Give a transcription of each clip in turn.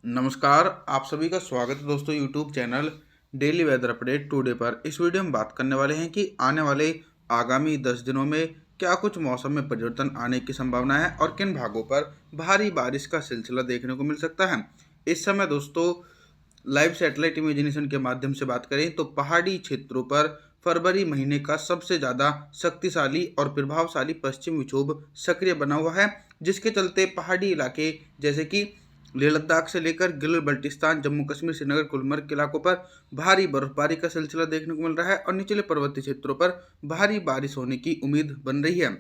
नमस्कार, आप सभी का स्वागत है दोस्तों YouTube channel daily weather update today पर। इस वीडियो में बात करने वाले हैं कि आने वाले आगामी 10 दिनों में क्या कुछ मौसम में परिवर्तन आने की संभावना है और किन भागों पर भारी बारिश का सिलसिला देखने को मिल सकता है। इस समय दोस्तों लाइव सैटेलाइट इमेजिनेशन के माध्यम से बात करें तो पहाड़ी क्षेत्रों पर फरवरी महीने का सबसे ज़्यादा शक्तिशाली और प्रभावशाली पश्चिम विक्षोभ सक्रिय बना हुआ है, जिसके चलते पहाड़ी इलाके जैसे कि लेह लद्दाख से लेकर गिलगित बल्टिस्तान, जम्मू कश्मीर, श्रीनगर, गुलमर्ग के इलाकों पर भारी बर्फबारी का सिलसिला देखने को मिल रहा है और निचले पर्वतीय क्षेत्रों पर भारी बारिश होने की उम्मीद बन रही है।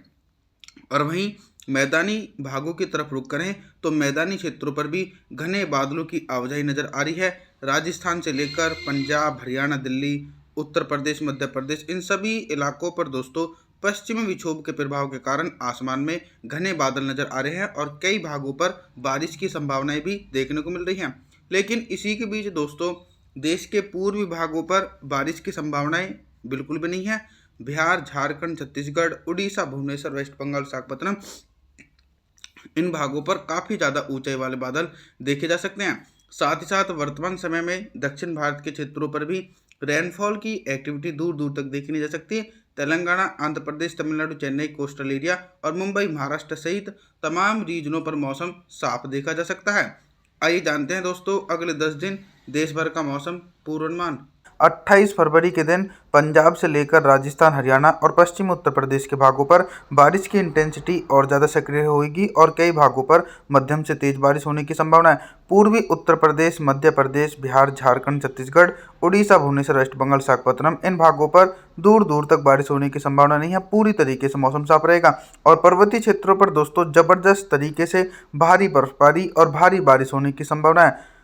और वहीं मैदानी भागों की तरफ रुख करें तो मैदानी क्षेत्रों पर भी घने बादलों की आवाजाही नजर आ रही है। राजस्थान से लेकर पंजाब, हरियाणा, दिल्ली, उत्तर प्रदेश, मध्य प्रदेश, इन सभी इलाकों पर दोस्तों पश्चिमी विक्षोभ के प्रभाव के कारण आसमान में घने बादल नजर आ रहे हैं और कई भागों पर बारिश की संभावनाएं भी देखने को मिल रही हैं। लेकिन इसी के बीच दोस्तों देश के पूर्वी भागों पर बारिश की संभावनाएं बिल्कुल भी नहीं है। बिहार, झारखंड, छत्तीसगढ़, उड़ीसा, भुवनेश्वर, वेस्ट बंगाल, विशाखापत्तनम, इन भागों पर काफ़ी ज़्यादा ऊंचाई वाले बादल देखे जा सकते हैं। साथ ही साथ वर्तमान समय में दक्षिण भारत के क्षेत्रों पर भी रेनफॉल की एक्टिविटी दूर दूर तक देखी नहीं जा सकती है। तेलंगाना, आंध्र प्रदेश, तमिलनाडु, चेन्नई, कोस्टल एरिया और मुंबई, महाराष्ट्र सहित तमाम रीजनों पर मौसम साफ देखा जा सकता है। आइए जानते हैं दोस्तों अगले 10 दिन देश भर का मौसम पूर्वानुमान। 28 फरवरी के दिन पंजाब से लेकर राजस्थान, हरियाणा और पश्चिमी उत्तर प्रदेश के भागों पर बारिश की इंटेंसिटी और ज़्यादा सक्रिय होगी और कई भागों पर मध्यम से तेज बारिश होने की संभावना है। पूर्वी उत्तर प्रदेश, मध्य प्रदेश, बिहार, झारखंड, छत्तीसगढ़, उड़ीसा, भुवनेश्वर, वेस्ट बंगाल, विशाखापत्तनम, इन भागों पर दूर दूर तक बारिश होने की संभावना नहीं है। पूरी तरीके से मौसम साफ रहेगा और पर्वतीय क्षेत्रों पर दोस्तों जबरदस्त तरीके से भारी बर्फबारी और भारी बारिश होने की संभावना है।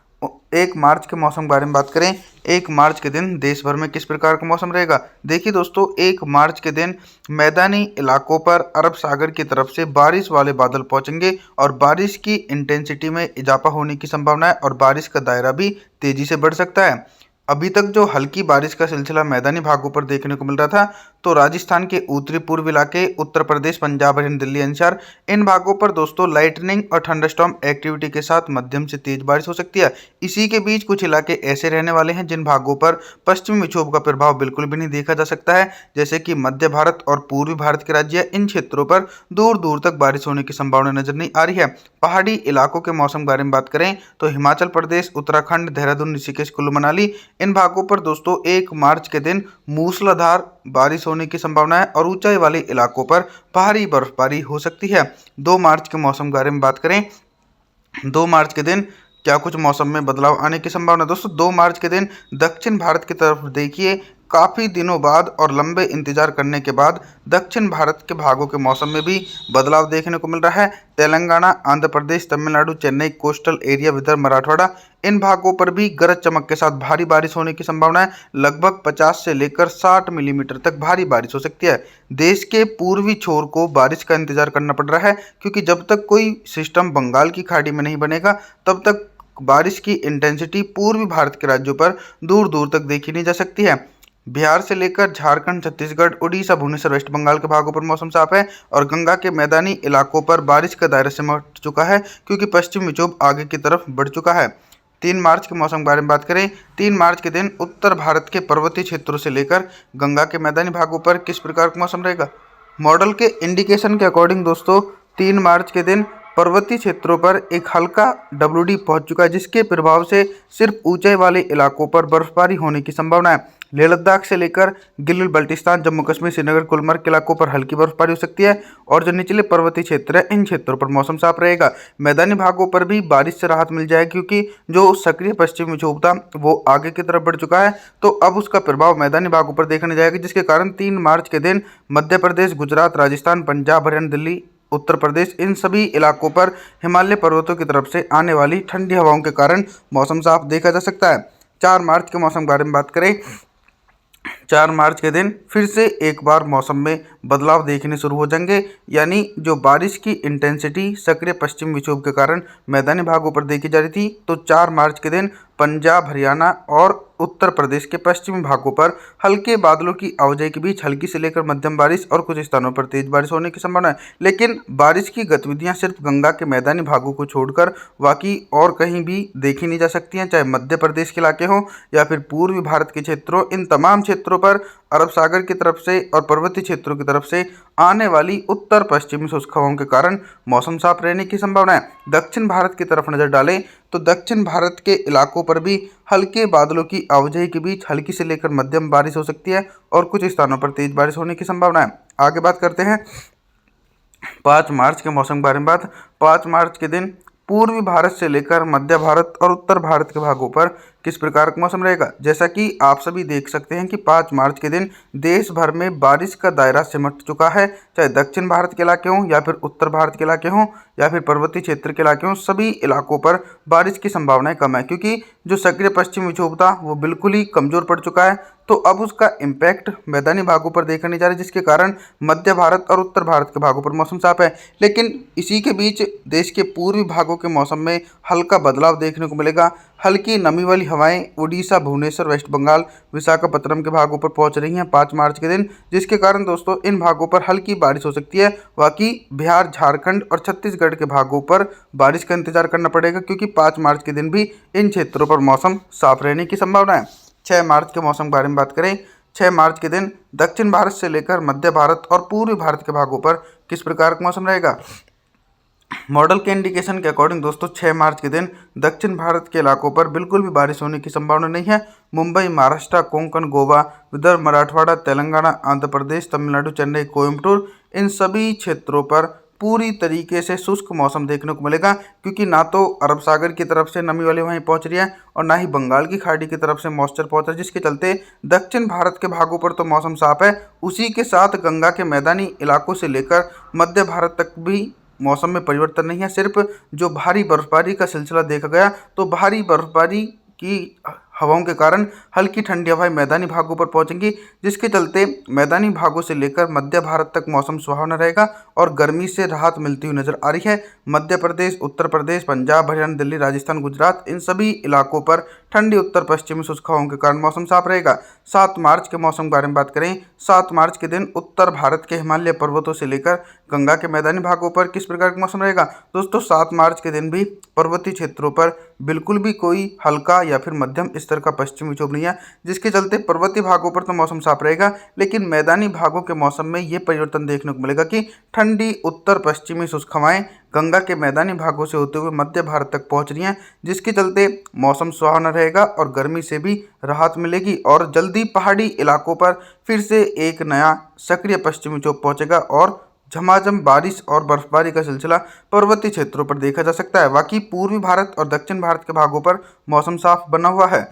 1 मार्च के मौसम के बारे में बात करें, 1 मार्च के दिन देश भर में किस प्रकार का मौसम रहेगा। देखिए दोस्तों 1 मार्च के दिन मैदानी इलाकों पर अरब सागर की तरफ से बारिश वाले बादल पहुंचेंगे और बारिश की इंटेंसिटी में इजाफा होने की संभावना है और बारिश का दायरा भी तेजी से बढ़ सकता है। अभी तक जो हल्की बारिश का सिलसिला मैदानी भागों पर देखने को मिल रहा था, तो राजस्थान के उत्तरी पूर्व इलाके, उत्तर प्रदेश, पंजाब, हरियाणा, दिल्ली एनसीआर, इन भागों पर दोस्तों लाइटनिंग और थंडरस्टॉर्म एक्टिविटी के साथ मध्यम से तेज बारिश हो सकती है। इसी के बीच कुछ इलाके ऐसे रहने वाले हैं जिन भागों पर पश्चिमी विक्षोभ का प्रभाव बिल्कुल भी नहीं देखा जा सकता है, जैसे कि मध्य भारत और पूर्वी भारत के राज्य। इन क्षेत्रों पर दूर दूर तक बारिश होने की संभावना नजर नहीं आ रही है। पहाड़ी इलाकों के मौसम के बारे में बात करें तो हिमाचल प्रदेश, उत्तराखंड, देहरादून, ऋषिकेश, कुल्लू मनाली, इन भागों पर दोस्तों 1 मार्च के दिन मूसलाधार बारिश होने की संभावना है और ऊंचाई वाले इलाकों पर भारी बर्फबारी हो सकती है। 2 मार्च के मौसम के बारे में बात करें, 2 मार्च के दिन क्या कुछ मौसम में बदलाव आने की संभावना है। दोस्तों 2 मार्च के दिन दक्षिण भारत की तरफ देखिए, काफ़ी दिनों बाद और लंबे इंतजार करने के बाद दक्षिण भारत के भागों के मौसम में भी बदलाव देखने को मिल रहा है। तेलंगाना, आंध्र प्रदेश, तमिलनाडु, चेन्नई, कोस्टल एरिया, विदर्भ, मराठवाड़ा, इन भागों पर भी गरज चमक के साथ भारी बारिश होने की संभावना है। लगभग 50 से लेकर 60 मिलीमीटर तक भारी बारिश हो सकती है। देश के पूर्वी छोर को बारिश का इंतजार करना पड़ रहा है, क्योंकि जब तक कोई सिस्टम बंगाल की खाड़ी में नहीं बनेगा तब तक बारिश की इंटेंसिटी पूर्वी भारत के राज्यों पर दूर दूर तक देखी नहीं जा सकती है। बिहार से लेकर झारखंड, छत्तीसगढ़, उड़ीसा, भुवनेश्वर, वेस्ट बंगाल के भागों पर मौसम साफ है और गंगा के मैदानी इलाकों पर बारिश का दायरा सिमट चुका है, क्योंकि पश्चिमी विक्षोभ आगे की तरफ बढ़ चुका है। 3 मार्च के मौसम के बारे में बात करें, 3 मार्च के दिन उत्तर भारत के पर्वतीय क्षेत्रों से लेकर गंगा के मैदानी भागों पर किस प्रकार का मौसम रहेगा। मॉडल के इंडिकेशन के अकॉर्डिंग दोस्तों 3 मार्च के दिन पर्वतीय क्षेत्रों पर एक हल्का WD पहुंच चुका है, जिसके प्रभाव से सिर्फ ऊंचाई वाले इलाकों पर बर्फबारी होने की संभावना है। लेह लद्दाख से लेकर गिलगित बल्टिस्तान, जम्मू कश्मीर, श्रीनगर, गुलमर्ग के इलाकों पर हल्की बर्फबारी हो सकती है और जो निचले पर्वतीय क्षेत्र है इन क्षेत्रों पर मौसम साफ रहेगा। मैदानी भागों पर भी बारिश से राहत मिल जाएगी, क्योंकि जो सक्रिय पश्चिमी विक्षोभ था वो आगे की तरफ बढ़ चुका है, तो अब उसका प्रभाव मैदानी भागों पर देखने जाएगा, जिसके कारण 3 मार्च के दिन मध्य प्रदेश, गुजरात, राजस्थान, पंजाब, हरियाणा, दिल्ली, उत्तर प्रदेश, इन सभी इलाकों पर हिमालय पर्वतों की तरफ से आने वाली ठंडी हवाओं के कारण मौसम साफ देखा जा सकता है। 4 मार्च के मौसम के बारे में बात करें, 4 मार्च के दिन फिर से एक बार मौसम में बदलाव देखने शुरू हो जाएंगे, यानी जो बारिश की इंटेंसिटी सक्रिय पश्चिम विक्षोभ के कारण मैदानी भागों पर देखी जा रही थी, तो 4 मार्च के दिन पंजाब, हरियाणा और उत्तर प्रदेश के पश्चिमी भागों पर हल्के बादलों की आवाजाही के बीच हल्की से लेकर मध्यम बारिश और कुछ स्थानों पर तेज बारिश होने की संभावना है। लेकिन बारिश की गतिविधियां सिर्फ गंगा के मैदानी भागों को छोड़कर बाकी और कहीं भी देखी नहीं जा सकती हैं, चाहे मध्य प्रदेश के इलाके हों या फिर पूर्वी भारत के क्षेत्रों। इन तमाम क्षेत्रों पर अरब सागर की तरफ से और पर्वतीय क्षेत्रों की तरफ से आने वाली उत्तर पश्चिमी शुष्क हवाओं के कारण मौसम साफ रहने की संभावना है। दक्षिण भारत की तरफ नजर डालें तो दक्षिण भारत के इलाकों पर भी हल्के बादलों की आवाजाही के बीच हल्की से लेकर मध्यम बारिश हो सकती है और कुछ स्थानों पर तेज बारिश होने की संभावना है। आगे बात करते हैं 5 मार्च के मौसम के बारे में। 5 मार्च के दिन पूर्वी भारत से लेकर मध्य भारत और उत्तर भारत के भागों पर किस प्रकार का मौसम रहेगा। जैसा कि आप सभी देख सकते हैं कि 5 मार्च के दिन देश भर में बारिश का दायरा सिमट चुका है, चाहे दक्षिण भारत के इलाके हों या फिर उत्तर भारत के इलाके हों या फिर पर्वतीय क्षेत्र के इलाके हों, सभी इलाकों पर बारिश की संभावनाएं कम है, क्योंकि जो सक्रिय पश्चिमी विक्षोभ था वो बिल्कुल ही कमजोर पड़ चुका है। तो अब उसका इम्पैक्ट मैदानी भागों पर देखा नहीं जा रहा है, जिसके कारण मध्य भारत और उत्तर भारत के भागों पर मौसम साफ है। लेकिन इसी के बीच देश के पूर्वी भागों के मौसम में हल्का बदलाव देखने को मिलेगा। हल्की नमी वाली हवाएं उड़ीसा, भुवनेश्वर, वेस्ट बंगाल, विशाखापत्तनम के भागों पर पहुंच रही हैं 5 मार्च के दिन, जिसके कारण दोस्तों इन भागों पर हल्की बारिश हो सकती है। बाकी बिहार, झारखंड और छत्तीसगढ़ के भागों पर बारिश का इंतजार करना पड़ेगा, क्योंकि 5 मार्च के दिन भी इन क्षेत्रों पर मौसम साफ रहने की संभावना है। 6 मार्च के मौसम के बारे में बात करें। 6 मार्च के दिन दक्षिण भारत से लेकर मध्य भारत और पूर्वी भारत के भागों पर किस प्रकार का मौसम रहेगा। मॉडल के इंडिकेशन के अकॉर्डिंग दोस्तों 6 मार्च के दिन दक्षिण भारत के इलाकों पर बिल्कुल भी बारिश होने की संभावना नहीं है। मुंबई, महाराष्ट्र, कोंकण, गोवा, विदर्भ, मराठवाड़ा, तेलंगाना, आंध्र प्रदेश, तमिलनाडु, चेन्नई, कोयम्बटूर, इन सभी क्षेत्रों पर पूरी तरीके से शुष्क मौसम देखने को मिलेगा, क्योंकि ना तो अरब सागर की तरफ से नमी वाली वहीं पहुंच रही है और ना ही बंगाल की खाड़ी की तरफ से मॉइस्चर पहुंच रहा है, जिसके चलते दक्षिण भारत के भागों पर तो मौसम साफ है। उसी के साथ गंगा के मैदानी इलाकों से लेकर मध्य भारत तक भी मौसम में परिवर्तन नहीं है। सिर्फ जो भारी बर्फबारी का सिलसिला देखा गया, तो भारी बर्फबारी की हवाओं के कारण हल्की ठंडी हवाएं मैदानी भागों पर पहुंचेंगी, जिसके चलते मैदानी भागों से लेकर मध्य भारत तक मौसम सुहावना रहेगा और गर्मी से राहत मिलती हुई नजर आ रही है। मध्य प्रदेश, उत्तर प्रदेश, पंजाब, हरियाणा, दिल्ली, राजस्थान, गुजरात, इन सभी इलाकों पर ठंडी उत्तर पश्चिमी शुष्क हवाओं के कारण मौसम साफ रहेगा। 7 मार्च के मौसम के बारे में बात करें। 7 मार्च के दिन उत्तर भारत के हिमालय पर्वतों से लेकर गंगा के मैदानी भागों पर किस प्रकार का मौसम रहेगा। दोस्तों 7 मार्च के दिन भी पर्वतीय क्षेत्रों पर बिल्कुल भी कोई हल्का या फिर मध्यम स्तर का पश्चिमी विक्षोभ नहीं है, जिसके चलते पर्वतीय भागों पर तो मौसम साफ रहेगा। लेकिन मैदानी भागों के मौसम में ये परिवर्तन देखने को मिलेगा कि ठंडी उत्तर पश्चिमी शुष्क हवाएं गंगा के मैदानी भागों से होते हुए मध्य भारत तक पहुंच रही हैं, जिसके चलते मौसम सुहावना रहेगा और गर्मी से भी राहत मिलेगी और जल्दी पहाड़ी इलाकों पर फिर से एक नया सक्रिय पश्चिमी विक्षोभ पहुंचेगा और झमाझम बारिश और बर्फबारी का सिलसिला पर्वतीय क्षेत्रों पर देखा जा सकता है। बाकी पूर्वी भारत और दक्षिण भारत के भागों पर मौसम साफ बना हुआ है।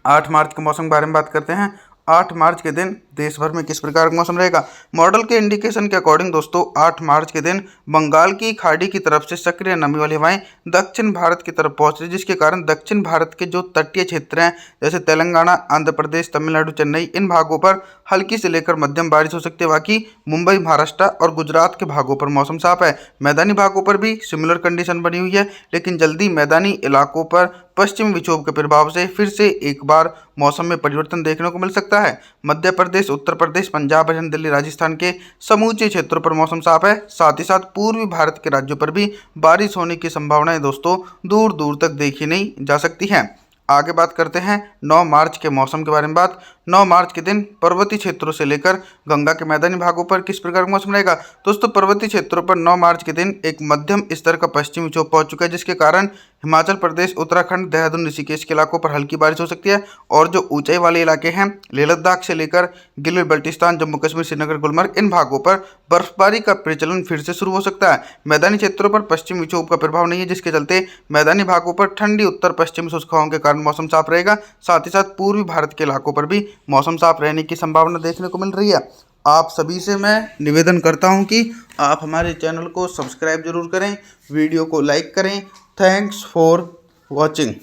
8 मार्च के मौसम के बारे में बात करते हैं। 8 मार्च के दिन देश भर में किस प्रकार का मौसम रहेगा। मॉडल के इंडिकेशन के अकॉर्डिंग दोस्तों 8 मार्च के दिन बंगाल की खाड़ी की तरफ से सक्रिय नमी वाली हवाएं दक्षिण भारत की तरफ पहुंच रही, जिसके कारण दक्षिण भारत के जो तटीय क्षेत्र हैं जैसे तेलंगाना, आंध्र प्रदेश, तमिलनाडु, चेन्नई, इन भागों पर हल्की से लेकर मध्यम बारिश हो सकती है। बाकी मुंबई, महाराष्ट्र और गुजरात के भागों पर मौसम साफ है। मैदानी भागों पर भी सिमिलर कंडीशन बनी हुई है, लेकिन जल्दी मैदानी इलाकों पर पश्चिमी विक्षोभ के प्रभाव से फिर से एक बार मौसम में परिवर्तन देखने को मिल सकता है। मध्य प्रदेश, उत्तर प्रदेश, पंजाब, हरियाणा, दिल्ली, राजस्थान के समूचे क्षेत्रों पर मौसम साफ है। साथ ही साथ पूर्वी भारत के राज्यों पर भी बारिश होने की संभावनाएं दोस्तों दूर दूर तक देखी नहीं जा सकती हैं। आगे बात करते हैं 9 मार्च के मौसम के बारे में। 9 मार्च के दिन पर्वतीय क्षेत्रों से लेकर गंगा के मैदानी भागों पर किस प्रकार का मौसम रहेगा। दोस्तों पर्वतीय क्षेत्रों पर 9 मार्च के दिन एक मध्यम स्तर का पश्चिमी विक्षोभ पहुंच चुका है, जिसके कारण हिमाचल प्रदेश, उत्तराखंड, देहरादून, ऋषिकेश के इलाकों पर हल्की बारिश हो सकती है और जो ऊंचाई वाले इलाके हैं लेह लद्दाख से लेकर गिलगित बल्टिस्तान, जम्मू कश्मीर, श्रीनगर, गुलमर्ग, इन भागों पर बर्फबारी का प्रचलन फिर से शुरू हो सकता है। मैदानी क्षेत्रों पर पश्चिमी विक्षोभ का प्रभाव नहीं है, जिसके चलते मैदानी भागों पर ठंडी उत्तर पश्चिमी शुष्क हवाओं के कारण मौसम साफ रहेगा। साथ ही साथ पूर्वी भारत के इलाकों पर भी मौसम साफ रहने की संभावना देखने को मिल रही है। आप सभी से मैं निवेदन करता हूं कि आप हमारे चैनल को सब्सक्राइब जरूर करें, वीडियो को लाइक करें। Thanks for watching.